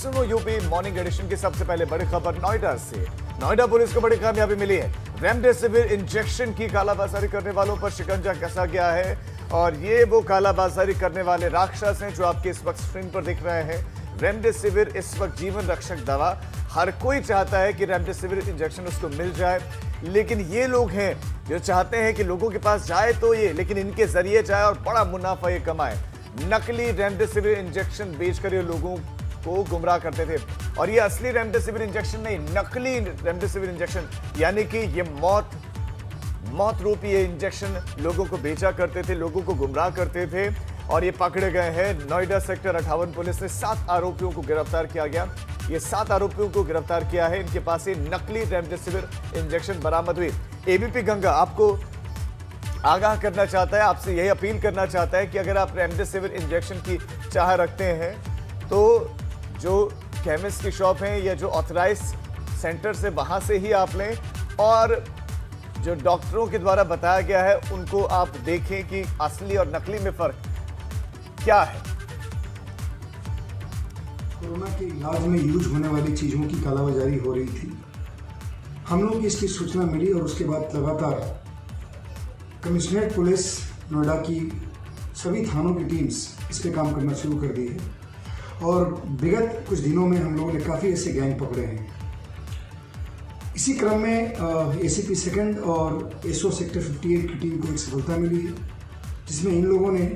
सुनो UP morning addition की सबसे पहले बड़ी खबर नोएडा से। नोएडा पुलिस को बड़ी कामयाबी मिली है। रेमडेसिविर इंजेक्शन की कालाबाजारी करने वालों पर शिकंजा कसा गया है और ये वो कालाबाजारी करने वाले राक्षस हैं जो आपके इस वक्त स्क्रीन पर दिख रहे हैं। रेमडेसिविर इस वक्त जीवन रक्षक दवा, हर कोई चाहता है कि रेमडेसिविर इंजेक्शन उसको मिल जाए, लेकिन ये लोग हैं जो चाहते हैं कि लोगों के पास जाए तो ये, लेकिन इनके जरिए जाए और बड़ा मुनाफा ये कमाए। नकली रेमडेसिविर इंजेक्शन बेचकर ये लोगों को गुमराह करते थे और ये असली रेमडेसिविर इंजेक्शन नहीं, नकली रेमडेसिविर इंजेक्शन, यानी कि ये मौत रूपी ये इंजेक्शन लोगों को बेचा करते थे, लोगों को गुमराह करते थे और ये पकड़े गए हैं। नोएडा सेक्टर 58 पुलिस ने 7 आरोपियों को गिरफ्तार किया गया। ये 7 आरोपियों को गिरफ्तार किया है। इनके पास से नकली रेमडेसिविर इंजेक्शन बरामद हुई। एबीपी गंगा आपको आगाह करना चाहता है, आपसे यही अपील करना चाहता है कि अगर आप रेमडेसिविर इंजेक्शन की चाह रखते हैं तो जो केमिस्ट की शॉप है या जो ऑथराइज सेंटर से वहां से ही आप लें और जो डॉक्टरों के द्वारा बताया गया है उनको आप देखें कि असली और नकली में फर्क क्या है। कोरोना के इलाज में यूज होने वाली चीज़ों की कालाबाजारी हो रही थी। हम लोग की इसकी सूचना मिली और उसके बाद लगातार कमिश्नरेट पुलिस नोएडा की सभी थानों की टीम्स इस पे काम करना शुरू कर दी है और विगत कुछ दिनों में हम लोगों ने काफ़ी ऐसे गैंग पकड़े हैं। इसी क्रम में एसीपी सेकंड और एसओ सेक्टर 58 की टीम को एक सफलता मिली है जिसमें इन लोगों ने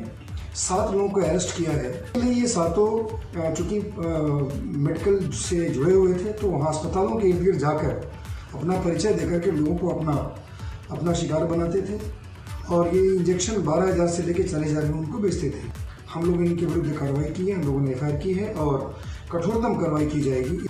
7 लोगों को अरेस्ट किया है। ये सातों चूँकि मेडिकल से जुड़े हुए थे तो वहाँ अस्पतालों के इर्द गिर्द जाकर अपना परिचय देकर के लोगों को अपना शिकार बनाते थे और ये इंजेक्शन 12,000 से लेकर 40,000 में उनको बेचते थे। हम लोग इनके विरुद्ध कार्रवाई की है, हम लोगों ने एफआईआर की है और कठोरतम कार्रवाई की जाएगी।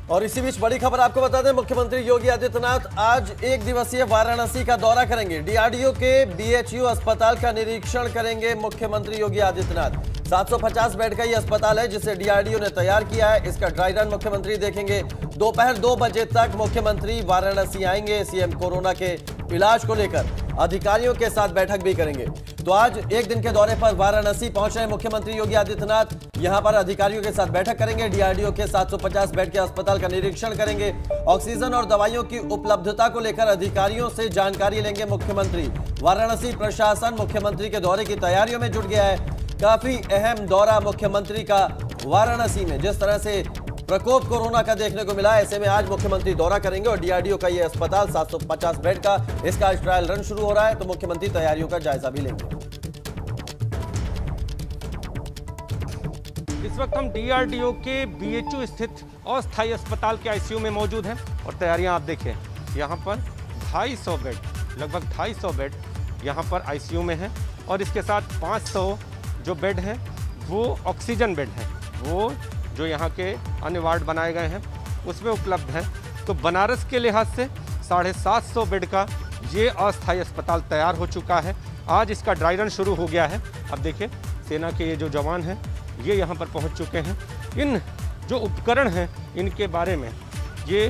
और इसी बीच बड़ी खबर आपको बता दें, मुख्यमंत्री योगी आदित्यनाथ आज 1 दिवसीय वाराणसी का दौरा करेंगे। डीआरडीओ के बीएचयू अस्पताल का निरीक्षण करेंगे मुख्यमंत्री योगी आदित्यनाथ। 750 बेड का ये अस्पताल है जिसे डीआरडीओ ने तैयार किया है। इसका ड्राई रन मुख्यमंत्री देखेंगे। दोपहर 2 बजे तक मुख्यमंत्री वाराणसी आएंगे। सीएम कोरोना के इलाज को लेकर अधिकारियों के साथ बैठक भी करेंगे। तो आज 1 दिन के दौरे पर वाराणसी पहुंच रहे मुख्यमंत्री योगी आदित्यनाथ। यहां पर अधिकारियों के साथ बैठक करेंगे। डीआरडीओ के 750 बेड के अस्पताल का निरीक्षण करेंगे। ऑक्सीजन और दवाइयों की उपलब्धता को लेकर अधिकारियों से जानकारी लेंगे मुख्यमंत्री। वाराणसी प्रशासन मुख्यमंत्री के दौरे की तैयारियों में जुट गया है। काफी अहम दौरा मुख्यमंत्री का वाराणसी में, जिस तरह से प्रकोप कोरोना का देखने को मिला, ऐसे में आज मुख्यमंत्री दौरा करेंगे और डीआरडीओ का ये अस्पताल 750 बेड का, इसका आज ट्रायल रन शुरू हो रहा है तो मुख्यमंत्री तैयारियों का जायजा भी लेंगे। इस वक्त हम डीआरडीओ के बीएचयू स्थित अस्थायी अस्पताल के आईसीयू में मौजूद हैं और तैयारियां आप देखिए। यहाँ पर 250 बेड, लगभग 250 बेड यहाँ पर आईसीयू में है और इसके साथ 500 जो बेड हैं वो ऑक्सीजन बेड हैं, वो जो यहाँ के अन्य वार्ड बनाए गए हैं उसमें उपलब्ध हैं। तो बनारस के लिहाज से 750 बेड का ये अस्थायी अस्पताल तैयार हो चुका है। आज इसका ड्राई रन शुरू हो गया है। अब देखिए सेना के ये जो जवान हैं ये यहाँ पर पहुँच चुके हैं। इन जो उपकरण हैं इनके बारे में ये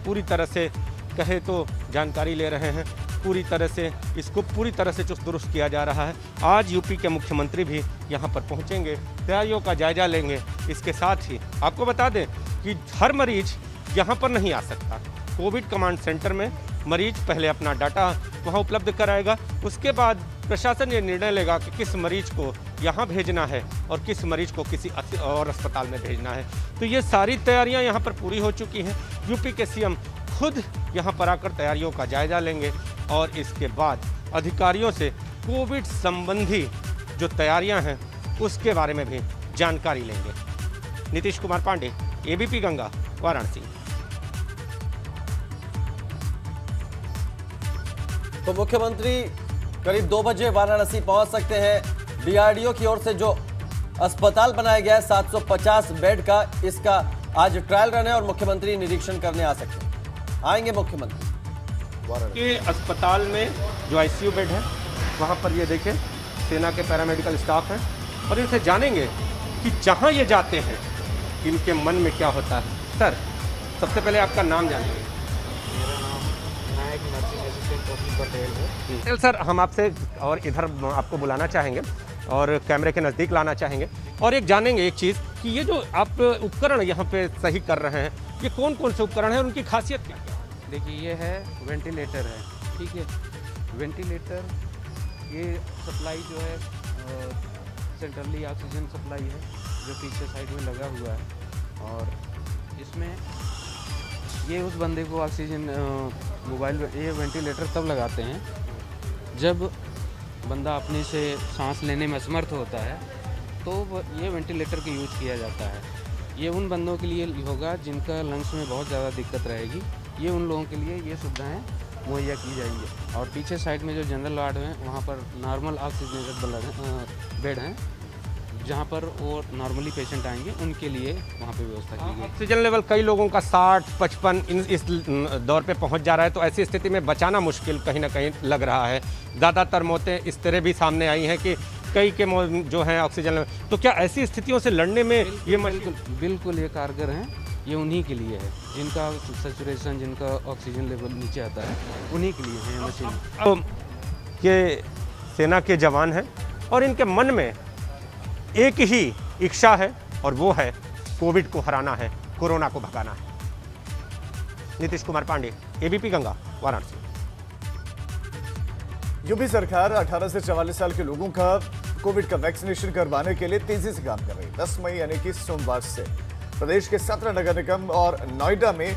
पूरी तरह से कहे तो जानकारी ले रहे हैं। पूरी तरह से इसको पूरी तरह से चुस्त दुरुस्त किया जा रहा है। आज यूपी के मुख्यमंत्री भी यहाँ पर पहुँचेंगे, तैयारियों का जायजा लेंगे। इसके साथ ही आपको बता दें कि हर मरीज यहाँ पर नहीं आ सकता। कोविड कमांड सेंटर में मरीज पहले अपना डाटा वहाँ उपलब्ध कराएगा, उसके बाद प्रशासन ये निर्णय लेगा कि किस मरीज को यहाँ भेजना है और किस मरीज को किसी और अस्पताल में भेजना है। तो ये सारी तैयारियाँ यहाँ पर पूरी हो चुकी हैं। यूपी के सीएम खुद यहाँ पर आकर तैयारियों का जायजा लेंगे और इसके बाद अधिकारियों से कोविड संबंधी जो तैयारियां हैं उसके बारे में भी जानकारी लेंगे। नीतीश कुमार पांडे, एबीपी गंगा, वाराणसी। तो मुख्यमंत्री करीब 2 बजे वाराणसी पहुंच सकते हैं। डीआरडीओ की ओर से जो अस्पताल बनाया गया है 750 बेड का, इसका आज ट्रायल रन है और मुख्यमंत्री निरीक्षण करने आ सकते हैं। आएंगे मुख्यमंत्री के अस्पताल में जो आईसीयू बेड है वहाँ पर ये देखें सेना के पैरामेडिकल स्टाफ हैं और इनसे जानेंगे कि जहाँ ये जाते हैं इनके मन में क्या होता है। सर, सबसे पहले आपका नाम जानेंगे। मेरा नाम नायक नर्सिंग असिस्टेंट पटेल है। सर, हम आपसे और इधर आपको बुलाना चाहेंगे और कैमरे के नज़दीक लाना चाहेंगे और एक जानेंगे एक चीज़ कि ये जो आप उपकरण यहाँ पे सही कर रहे हैं, ये कौन कौन से उपकरण हैं और उनकी खासियत क्या है? देखिए ये है वेंटिलेटर है, ठीक है। वेंटिलेटर ये सप्लाई जो है सेंट्रली ऑक्सीजन सप्लाई है जो पीछे साइड में लगा हुआ है, और इसमें ये उस बंदे को ऑक्सीजन मोबाइल ये वेंटिलेटर तब लगाते हैं जब बंदा अपने से सांस लेने में असमर्थ होता है, तो ये वेंटिलेटर का यूज़ किया जाता है। ये उन बंदों के लिए होगा जिनका लंग्स में बहुत ज़्यादा दिक्कत रहेगी, ये उन लोगों के लिए ये सुविधाएं मुहैया की जाएंगी। और पीछे साइड में जो जनरल वार्ड है वहाँ पर नॉर्मल ऑक्सीजनेटेड बेड हैं, जहाँ पर वो नॉर्मली पेशेंट आएंगे उनके लिए वहाँ पे व्यवस्था की गई। ऑक्सीजन लेवल कई लोगों का 60-55 इस दौर पे पहुंच जा रहा है, तो ऐसी स्थिति में बचाना मुश्किल कहीं ना कहीं लग रहा है। ज़्यादातर मौतें इस तरह भी सामने आई हैं कि कई के जो हैं ऑक्सीजन लेवल, तो क्या ऐसी स्थितियों से लड़ने में ये बिल्कुल ये कारगर हैं, ये उन्हीं के लिए है जिनका सैचुरेशन, जिनका ऑक्सीजन लेवल नीचे आता है, उन्हीं के लिए है ये मशीन। तो ये सेना के जवान हैं और इनके मन में एक ही इच्छा है और वो है कोविड को हराना है, कोरोना को भगाना है। नीतीश कुमार पांडे, एबीपी गंगा, वाराणसी। यूपी सरकार 18 से 44 साल के लोगों का कोविड का वैक्सीनेशन करवाने के लिए तेजी से काम कर रही है। 10 मई यानी कि सोमवार से प्रदेश के 17 नगर निगम और नोएडा में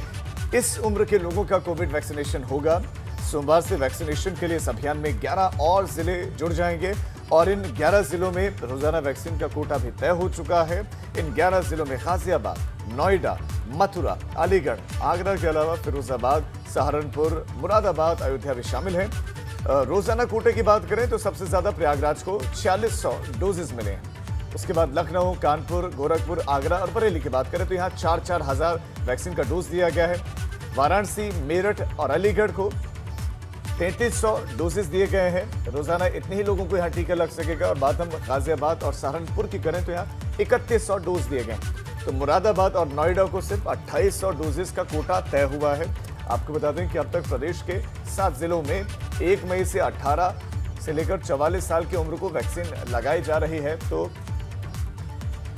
इस उम्र के लोगों का कोविड वैक्सीनेशन होगा। सोमवार से वैक्सीनेशन के लिए इस अभियान में 11 और जिले जुड़ जाएंगे और इन 11 जिलों में रोजाना वैक्सीन का कोटा भी तय हो चुका है। इन 11 जिलों में गाजियाबाद, नोएडा, मथुरा, अलीगढ़, आगरा के अलावा फिरोजाबाद, सहारनपुर, मुरादाबाद, अयोध्या भी शामिल हैं। रोजाना कोटे की बात करें तो सबसे ज्यादा प्रयागराज को 4600 डोजेस मिले हैं। उसके बाद लखनऊ, कानपुर, गोरखपुर, आगरा और बरेली की बात करें तो यहाँ 4-4 हजार वैक्सीन का डोज दिया गया है। वाराणसी, मेरठ और अलीगढ़ को 3300 डोजेस दिए गए हैं। रोजाना इतने ही लोगों को यहाँ टीका लग सकेगा। और बात हम गाजियाबाद और सहारनपुर की करें तो यहाँ 3100 डोज दिए गए। तो मुरादाबाद और नोएडा को सिर्फ 2800 डोजेस का कोटा तय हुआ है। आपको बता दें कि अब तक प्रदेश के 7 जिलों में 1 मई से 18 से लेकर 44 साल की उम्र को वैक्सीन लगाई जा रही है। तो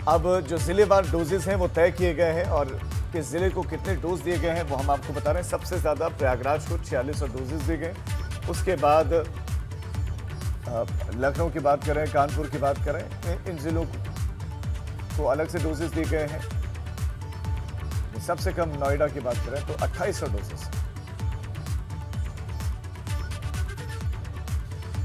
अब जो जिलेवार डोजेस हैं वो तय किए गए हैं और किस जिले को कितने डोज दिए गए हैं वो हम आपको बता रहे हैं। सबसे ज्यादा प्रयागराज को 4600 डोजेस दिए गए। उसके बाद लखनऊ की बात करें, कानपुर की बात करें, इन जिलों को अलग से डोजेस दिए गए हैं। सबसे कम नोएडा की बात करें तो 2800 डोजेस।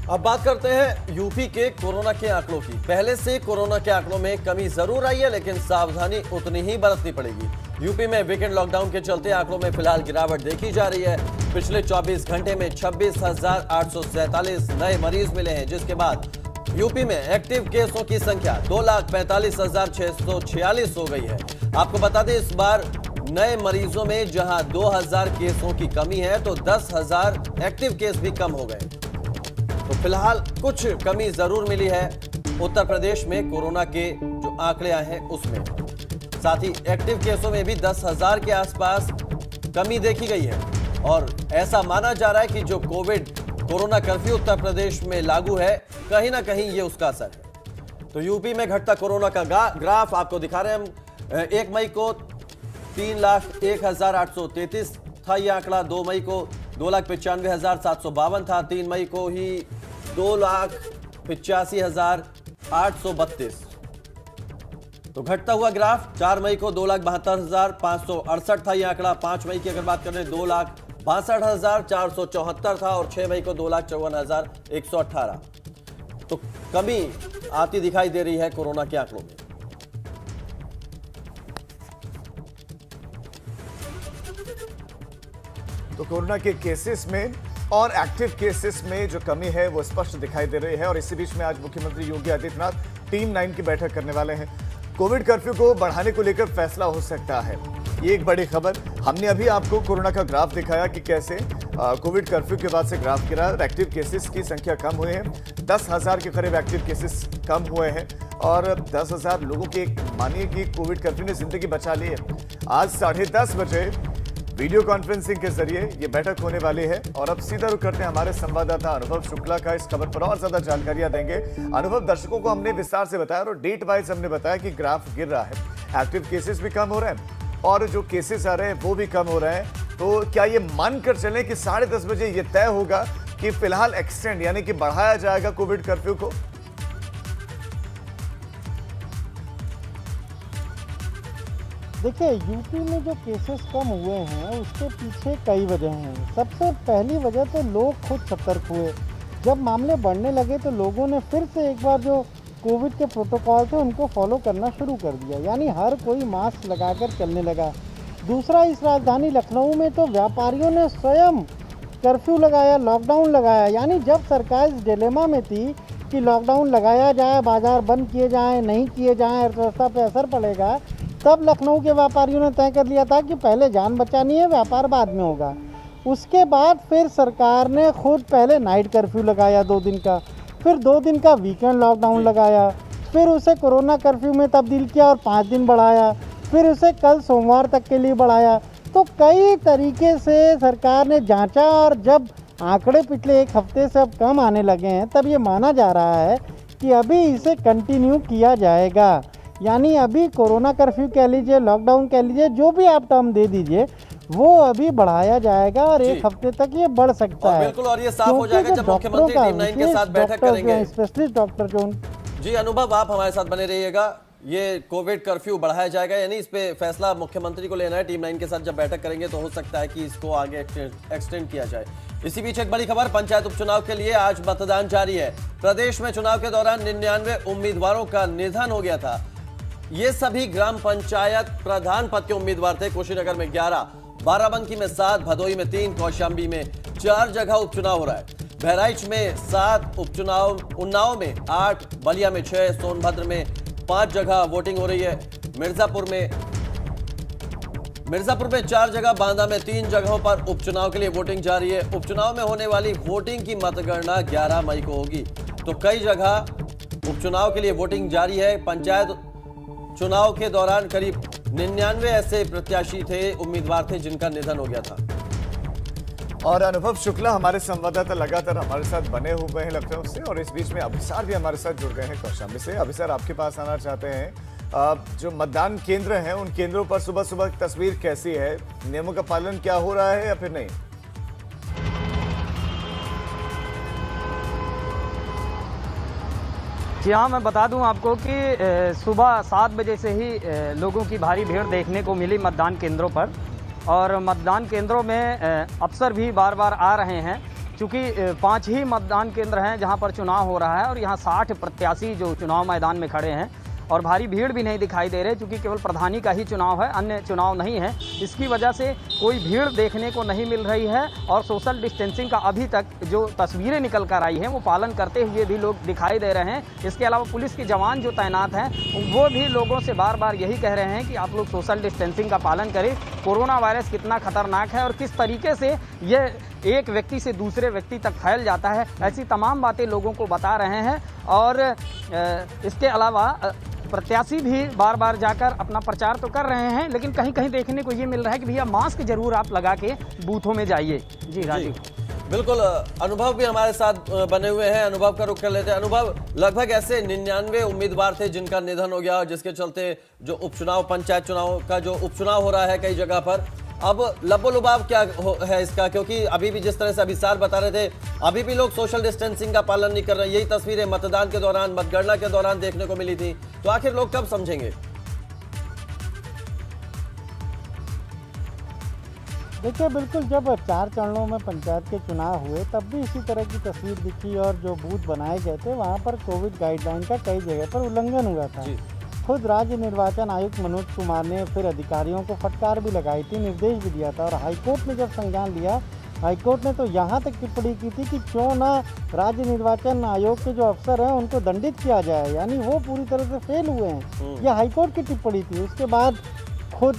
अब बात करते हैं यूपी के कोरोना के आंकड़ों की। पहले से कोरोना के आंकड़ों में कमी जरूर आई है, लेकिन सावधानी उतनी ही बरतनी पड़ेगी। यूपी में वीकेंड लॉकडाउन के चलते आंकड़ों में फिलहाल गिरावट देखी जा रही है। पिछले 24 घंटे में 26,847 नए मरीज मिले हैं, जिसके बाद यूपी में एक्टिव केसों की संख्या 2,45,646 हो गई है। आपको बता दें, इस बार नए मरीजों में जहां 2000 केसों की कमी है, तो 10,000 एक्टिव केस भी कम हो गए। तो फिलहाल कुछ कमी जरूर मिली है उत्तर प्रदेश में कोरोना के जो आंकड़े आए हैं उसमें। साथ ही एक्टिव केसों में भी 10,000 के आसपास कमी देखी गई है और ऐसा माना जा रहा है कि जो कोरोना कर्फ्यू उत्तर प्रदेश में लागू है, कहीं ना कहीं ये उसका असर है। तो यूपी में घटता कोरोना का ग्राफ आपको दिखा रहे हैं हम। 1 मई को 3,01,833 था ये आंकड़ा। 2 मई को 2,95,752 था। 3 मई को ही 2,85,832। तो घटता हुआ ग्राफ। 4 मई को 2,72,568 था ये आंकड़ा। 5 मई की अगर बात करें 2,62,474 था और 6 मई को 2,54,118। तो कमी आती दिखाई दे रही है कोरोना के आंकड़ों में। तो कोरोना के केसेस में और एक्टिव केसेस में जो कमी है वो स्पष्ट दिखाई दे रही है। और इसी बीच में आज मुख्यमंत्री योगी आदित्यनाथ टीम 9 की बैठक करने वाले हैं। कोविड कर्फ्यू को बढ़ाने को लेकर फैसला हो सकता है, ये एक बड़ी खबर। हमने अभी आपको कोरोना का ग्राफ दिखाया कि कैसे कोविड कर्फ्यू के बाद से ग्राफ गिरा। एक्टिव केसेस की संख्या कम हुए हैं, 10,000 के करीब एक्टिव केसेस कम हुए हैं और 10,000 लोगों की मानिए कि कोविड कर्फ्यू ने जिंदगी बचा ली है। आज 10:30 बजे वीडियो कॉन्फ्रेंसिंग के जरिए ये बैठक होने वाली है। और अब सीधा रुख करते हैं हमारे संवाददाता अनुभव शुक्ला का, इस खबर पर और ज्यादा जानकारियां देंगे। अनुभव, दर्शकों को हमने विस्तार से बताया और डेट वाइज हमने बताया कि ग्राफ गिर रहा है, एक्टिव केसेस भी कम हो रहे हैं और जो केसेस आ रहे हैं वो भी कम हो रहे हैं। तो क्या ये मानकर चलें कि 10:30 बजे ये तय होगा कि फिलहाल एक्सटेंड यानी कि बढ़ाया जाएगा कोविड कर्फ्यू को? देखिए, यूपी में जो केसेस कम हुए हैं उसके पीछे कई वजह हैं। सबसे पहली वजह तो लोग खुद सतर्क हुए। जब मामले बढ़ने लगे तो लोगों ने फिर से एक बार जो कोविड के प्रोटोकॉल थे उनको फॉलो करना शुरू कर दिया, यानी हर कोई मास्क लगाकर चलने लगा। दूसरा, इस राजधानी लखनऊ में तो व्यापारियों ने स्वयं कर्फ्यू लगाया, लॉकडाउन लगाया। यानी जब सरकार इस डिलेमा में थी कि लॉकडाउन लगाया जाए, बाजार बंद किए जाएँ, नहीं किए जाएँ, अर्थव्यवस्था पर असर पड़ेगा, तब लखनऊ के व्यापारियों ने तय कर लिया था कि पहले जान बचानी है, व्यापार बाद में होगा। उसके बाद फिर सरकार ने खुद पहले नाइट कर्फ्यू लगाया 2 दिन का, फिर 2 दिन का वीकेंड लॉकडाउन लगाया, फिर उसे कोरोना कर्फ्यू में तब्दील किया और 5 दिन बढ़ाया, फिर उसे कल सोमवार तक के लिए बढ़ाया। तो कई तरीके से सरकार ने जांचा और जब आंकड़े पिछले 1 हफ्ते से अब कम आने लगे हैं तब ये माना जा रहा है कि अभी इसे कंटिन्यू किया जाएगा। यानी अभी कोरोना कर्फ्यू कह लीजिए, लॉकडाउन कह लीजिए, जो भी आप टर्म दे दीजिए, वो अभी बढ़ाया जाएगा और 1 हफ्ते तक ये बढ़ सकता है। बिल्कुल, और ये साफ हो जाएगा जब मुख्यमंत्री टीम 9 के साथ बैठक करेंगे। स्पेशलिस्ट डॉक्टर जो जी अनुभव, आप हमारे साथ बने रहिएगा। ये कोविड कर्फ्यू बढ़ाया जाएगा, यानी इस पे फैसला मुख्यमंत्री को लेना है। टीम 9 के साथ जब बैठक करेंगे तो हो सकता है कि इसको आगे एक्सटेंड किया जाए। इसी बीच एक बड़ी खबर, पंचायत उपचुनाव के लिए आज मतदान जारी है। प्रदेश में चुनाव के दौरान 99 उम्मीदवारों का निधन हो गया था। ये सभी ग्राम पंचायत प्रधान पद के उम्मीदवार थे। कुशीनगर में 11, बाराबंकी में 7, भदोई में 3, कौशाम्बी में 4 जगह उपचुनाव हो रहा है। बहराइच में 7 उपचुनाव, उन्नाव में 8, बलिया में 6, सोनभद्र में 5 जगह वोटिंग हो रही है। मिर्जापुर में 4 जगह, बांदा में 3 जगहों पर उपचुनाव के लिए वोटिंग जारी है। उपचुनाव में होने वाली वोटिंग की मतगणना 11 मई को होगी। तो कई जगह उपचुनाव के लिए वोटिंग जारी है। पंचायत चुनाव के दौरान करीब 99 ऐसे प्रत्याशी थे, उम्मीदवार थे जिनका निधन हो गया था। और अनुभव शुक्ला हमारे संवाददाता लगातार हमारे साथ बने हुए हैं लखनऊ से, और इस बीच में अभिसार भी हमारे साथ जुड़ गए हैं कौशाम्बी से। अभिसार, आपके पास आना चाहते हैं, जो मतदान केंद्र हैं उन केंद्रों पर सुबह सुबह की तस्वीर कैसी है? नियमों का पालन क्या हो रहा है या फिर नहीं? जी हाँ, मैं बता दूं आपको कि सुबह 7 बजे से ही लोगों की भारी भीड़ देखने को मिली मतदान केंद्रों पर। और मतदान केंद्रों में अफसर भी बार बार आ रहे हैं, क्योंकि 5 ही मतदान केंद्र हैं जहां पर चुनाव हो रहा है और यहां 60 प्रत्याशी जो चुनाव मैदान में खड़े हैं। और भारी भीड़ भी नहीं दिखाई दे रहे, क्योंकि केवल प्रधानी का ही चुनाव है, अन्य चुनाव नहीं है। इसकी वजह से कोई भीड़ देखने को नहीं मिल रही है। और सोशल डिस्टेंसिंग का अभी तक जो तस्वीरें निकल कर आई हैं वो पालन करते हुए भी लोग दिखाई दे रहे हैं। इसके अलावा पुलिस के जवान जो तैनात हैं वो भी लोगों से बार बार यही कह रहे हैं कि आप लोग सोशल डिस्टेंसिंग का पालन करें। कोरोना वायरस कितना खतरनाक है और किस तरीके से ये एक व्यक्ति से दूसरे व्यक्ति तक फैल जाता है, ऐसी तमाम बातें लोगों को बता रहे हैं। और इसके अलावा प्रत्याशी भी बार बार जाकर अपना प्रचार तो कर रहे हैं, लेकिन कहीं कहीं देखने को ये मिल रहा है कि भैया मास्क जरूर आप लगा के बूथों में जाइए। जी राजीव, बिल्कुल। अनुभव भी हमारे साथ बने हुए हैं, अनुभव का रुख कर लेते हैं। अनुभव, लगभग ऐसे 99 उम्मीदवार थे जिनका निधन हो गया और जिसके चलते जो उपचुनाव, पंचायत चुनाव का जो उपचुनाव हो रहा है कई जगह पर, अब लबोलुबाव क्या है इसका? क्योंकि अभी भी जिस तरह से अभिसार बता रहे थे, अभी भी लोग सोशल डिस्टेंसिंग का पालन नहीं कर रहे। यही तस्वीरें मतदान के दौरान, मतगणना के दौरान देखने को मिली थी। तो आखिर लोग कब समझेंगे? देखिए, बिल्कुल, जब 4 चरणों में पंचायत के चुनाव हुए तब भी इसी तरह की तस्वीर दिखी और जो बूथ बनाए गए थे वहाँ पर कोविड गाइडलाइन का कई जगह पर उल्लंघन हुआ था। खुद राज्य निर्वाचन आयुक्त मनोज कुमार ने फिर अधिकारियों को फटकार भी लगाई थी, निर्देश भी दिया था। और हाईकोर्ट ने जब संज्ञान लिया, हाईकोर्ट ने तो यहाँ तक टिप्पणी की थी कि क्यों ना राज्य निर्वाचन आयोग के जो अफसर हैं उनको दंडित किया जाए, यानी वो पूरी तरह से फेल हुए हैं। यह हाईकोर्ट की टिप्पणी थी। उसके बाद खुद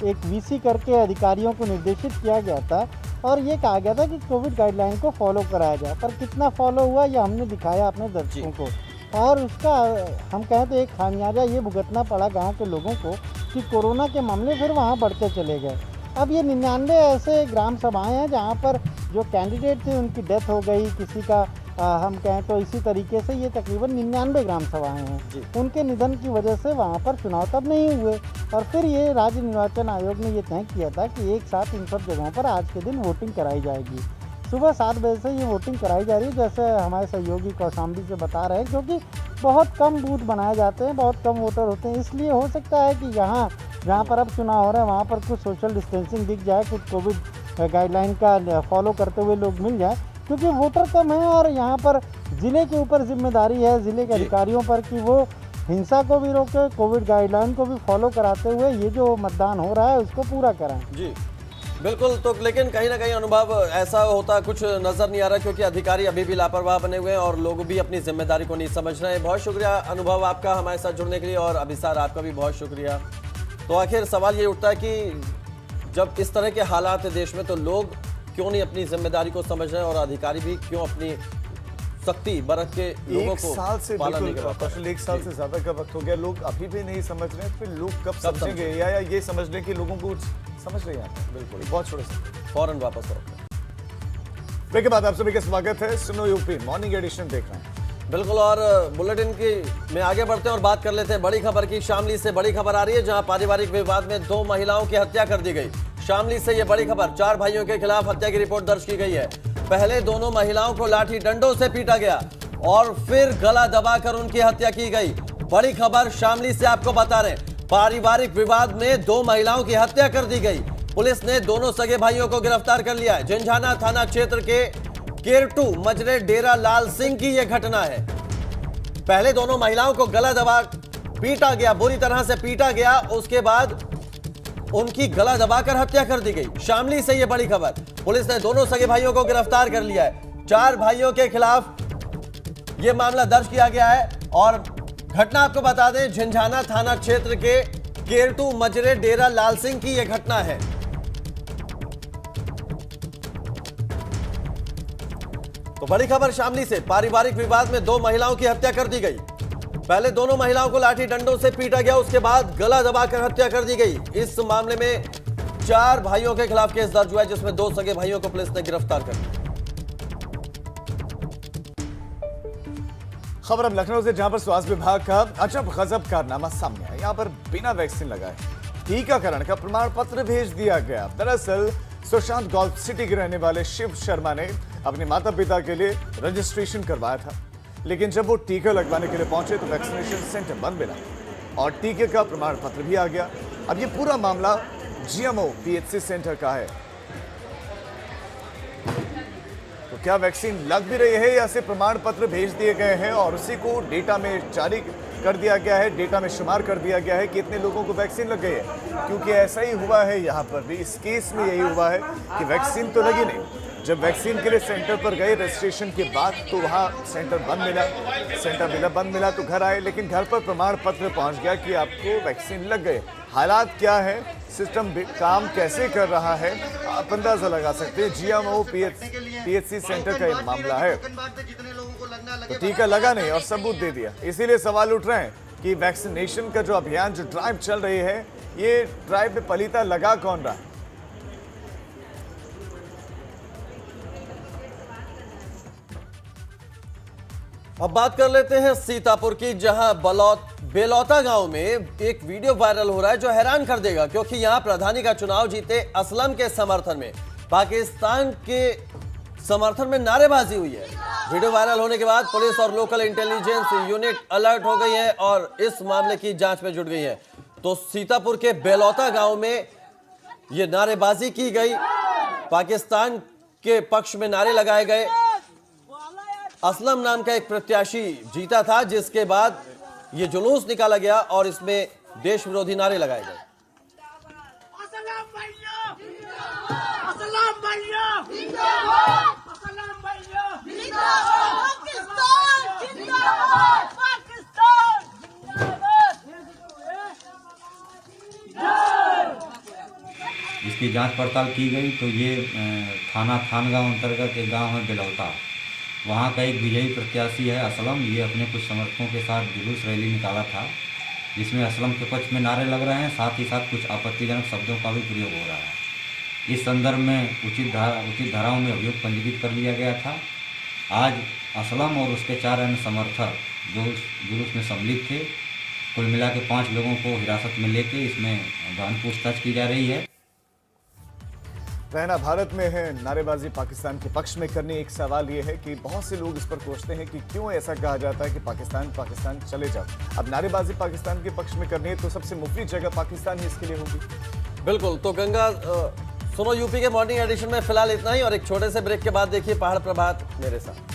एक वीसी करके अधिकारियों को निर्देशित किया गया था और ये कहा गया था कि कोविड गाइडलाइन को फॉलो कराया जाए। पर कितना फॉलो हुआ ये हमने दिखाया अपने दर्शकों को, और उसका हम कहें तो एक खामियाजा ये भुगतना पड़ा गांव के लोगों को कि कोरोना के मामले फिर वहां बढ़ते चले गए। अब ये 99 ऐसे ग्राम सभाएं हैं जहाँ पर जो कैंडिडेट थे उनकी डेथ हो गई, किसी का हम कहें तो इसी तरीके से ये तकरीबन 99 ग्राम सभाएं हैं। उनके निधन की वजह से वहाँ पर चुनाव तब नहीं हुए और फिर ये राज्य निर्वाचन आयोग ने ये तय किया था कि एक साथ इन सब जगहों पर आज के दिन वोटिंग कराई जाएगी। सुबह 7 बजे से ये वोटिंग कराई जा रही है, जैसे हमारे सहयोगी कौशाम्बी से बता रहे हैं, क्योंकि बहुत कम बूथ बनाए जाते हैं, बहुत कम वोटर होते हैं। इसलिए हो सकता है कि यहाँ जहाँ पर अब चुनाव हो रहा है वहाँ पर कुछ सोशल डिस्टेंसिंग दिख जाए, कुछ कोविड गाइडलाइन का फॉलो करते हुए लोग मिल जाए, क्योंकि वोटर कम है और यहाँ पर ज़िले के ऊपर जिम्मेदारी है ज़िले के अधिकारियों पर कि वो हिंसा को भी रोके, कोविड गाइडलाइन को भी फॉलो कराते हुए ये जो मतदान हो रहा है उसको पूरा कराएं। जी बिल्कुल। तो लेकिन कहीं ना कहीं अनुभव ऐसा होता कुछ नजर नहीं आ रहा, क्योंकि अधिकारी अभी भी लापरवाह बने हुए हैं और लोग भी अपनी जिम्मेदारी को नहीं समझ रहे हैं। बहुत शुक्रिया अनुभव आपका हमारे साथ जुड़ने के लिए, और अभिसार आपका भी बहुत शुक्रिया। तो आखिर सवाल ये उठता है कि जब इस तरह के हालात है देश में, तो लोग क्यों नहीं अपनी जिम्मेदारी को समझ रहे हैं और अधिकारी भी क्यों अपनी सख्ती बरत के लोगों को साल से पालन नहीं कर बिल्कुल कौशल, 1 साल से ज्यादा का वक्त हो गया, लोग अभी भी नहीं समझ रहे हैं। फिर लोग कब समझेंगे, या ये समझ लें कि लोगों को समझ नहीं आता। बिल्कुल बहुत छोटे से फौरन वापस आओ। ब्रेक के बाद आप सभी का स्वागत है। सुनो यूपी मॉर्निंग एडिशन देख रहे हैं। बिल्कुल, और बुलेटिन की में आगे बढ़ते हैं और बात कर लेते हैं बड़ी खबर की। शामली से बड़ी खबर आ रही है, जहां पारिवारिक विवाद में 2 महिलाओं की हत्या कर दी गई। शामली से ये बड़ी खबर, 4 भाइयों के खिलाफ हत्या की रिपोर्ट दर्ज की गई है। पहले दोनों महिलाओं को लाठी डंडों से पीटा गया और फिर गला दबाकर उनकी हत्या की गई। बड़ी खबर शामली से आपको बता रहे हैं, पारिवारिक विवाद में 2 महिलाओं की हत्या कर दी गई। पुलिस ने दोनों सगे भाइयों को गिरफ्तार कर लिया है। झंझाना थाना क्षेत्र के केरटू मजरे डेरा लाल सिंह की यह घटना है। पहले दोनों महिलाओं को गला दबा पीटा गया, बुरी तरह से पीटा गया, उसके बाद उनकी गला दबाकर हत्या कर दी गई। शामली से यह बड़ी खबर, पुलिस ने दोनों सगे भाइयों को गिरफ्तार कर लिया है। 4 भाइयों के खिलाफ यह मामला दर्ज किया गया है और घटना आपको बता दें, झंझाना थाना क्षेत्र के केरटू मजरे डेरा लाल सिंह की यह घटना है। तो बड़ी खबर शामली से, पारिवारिक विवाद में 2 महिलाओं की हत्या कर दी गई। पहले दोनों महिलाओं को लाठी डंडों से पीटा गया, उसके बाद गला दबाकर हत्या कर दी गई। इस मामले में 4 भाइयों के खिलाफ केस दर्ज हुआ है, जिसमें 2 सगे भाइयों को पुलिस ने गिरफ्तार कर लिया। खबर अब लखनऊ से, जहां पर स्वास्थ्य विभाग का अजब गजब कारनामा सामने आया। यहां पर बिना वैक्सीन लगाए टीकाकरण का प्रमाण पत्र भेज दिया गया। दरअसल सुशांत गोल्फ सिटी के रहने वाले शिव शर्मा ने अपने माता पिता के लिए रजिस्ट्रेशन करवाया था, लेकिन जब वो टीका लगवाने के लिए पहुंचे तो वैक्सीनेशन सेंटर बंद मिला और टीके का प्रमाण पत्र भी आ गया। अब ये पूरा मामला जीएमओ पीएचसी सेंटर का है। तो क्या वैक्सीन लग भी रही है या सिर्फ प्रमाण पत्र भेज दिए गए हैं और उसी को डेटा में जारी कर दिया गया है, डेटा में शुमार कर दिया गया है कि इतने लोगों को वैक्सीन लग गई है? क्योंकि ऐसा ही हुआ है यहाँ पर भी, इस केस में यही हुआ है कि वैक्सीन तो लगी नहीं। जब वैक्सीन के लिए सेंटर पर गए रजिस्ट्रेशन के बाद तो वहाँ सेंटर बंद मिला तो घर आए, लेकिन घर पर प्रमाण पत्र पहुँच गया कि आपको वैक्सीन लग गए। हालात क्या है, सिस्टम काम कैसे कर रहा है, आप अंदाजा लगा सकते हैं। जीएमओ पीएचसी सेंटर का ये मामला है। तो टीका लगा नहीं और सबूत दे दिया। इसीलिए सवाल उठ रहे हैं कि वैक्सीनेशन का जो अभियान, जो ड्राइव चल रही है, ये ड्राइव में पलीता लगा कौन रहा है? अब बात कर लेते हैं सीतापुर की, जहां बेलौता गांव में एक वीडियो वायरल हो रहा है जो हैरान कर देगा, क्योंकि यहां प्रधानी का चुनाव जीते असलम के समर्थन में पाकिस्तान के समर्थन में नारेबाजी हुई है। वीडियो वायरल होने के बाद पुलिस और लोकल इंटेलिजेंस यूनिट अलर्ट हो गई है और इस मामले की जांच में जुट गई है। तो सीतापुर के बेलौता गांव में यह नारेबाजी की गई, पाकिस्तान के पक्ष में नारे लगाए गए। असलम नाम का एक प्रत्याशी जीता था, जिसके बाद ये जुलूस निकाला गया और इसमें देश विरोधी नारे लगाए गए। इसकी जांच पड़ताल की गई तो ये थाना थानगांव अंतर्गत एक गांव है बेलौता, वहाँ का एक विजयी प्रत्याशी है असलम। ये अपने कुछ समर्थकों के साथ जुलूस रैली निकाला था, जिसमें असलम के पक्ष में नारे लग रहे हैं, साथ ही साथ कुछ आपत्तिजनक शब्दों का भी प्रयोग हो रहा है। इस संदर्भ में उचित धाराओं में अभियोग पंजीकृत कर लिया गया था। आज असलम और उसके 4 अन्य समर्थक जो उस जुलूस में सम्मिलित थे, कुल मिला के 5 लोगों को हिरासत में लेके इसमें गहन पूछताछ की जा रही है। रहना भारत में है, नारेबाजी पाकिस्तान के पक्ष में करनी। एक सवाल ये है कि बहुत से लोग इस पर सोचते हैं कि क्यों ऐसा कहा जाता है कि पाकिस्तान चले जाओ। अब नारेबाजी पाकिस्तान के पक्ष में करनी है तो सबसे मुफीद जगह पाकिस्तान ही इसके लिए होगी। बिल्कुल। तो गंगा सुनो यूपी के मॉर्निंग एडिशन में फिलहाल इतना ही, और एक छोटे से ब्रेक के बाद देखिए पहाड़ प्रभात मेरे साथ।